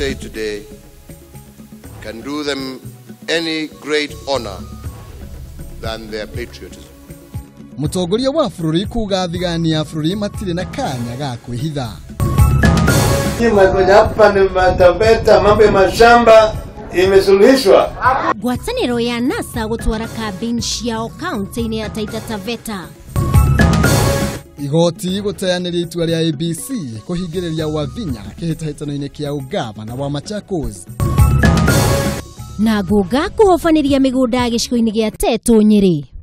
say today can do them any great honor than their patriotism. Mutongoria wa bururi kuga thigania bururi matire na kanya ga kwihitha. Nimekuja hapa ni Taveta, mambo ya mashamba imesuluhishwa. Ngwatanĩro ya NASA gũtwara kambĩini ciao kaunti-inĩ ya Taita Taveta. Igoti gũteanĩria itua rĩa ABC kũhingĩrĩria Wavinya kĩhĩtahĩtano-inĩ kĩa ũgavana wa Machakos. Na ngũnga kũhobanĩria mĩgũnda gĩcigo-inĩ gĩa Teto Nyeri.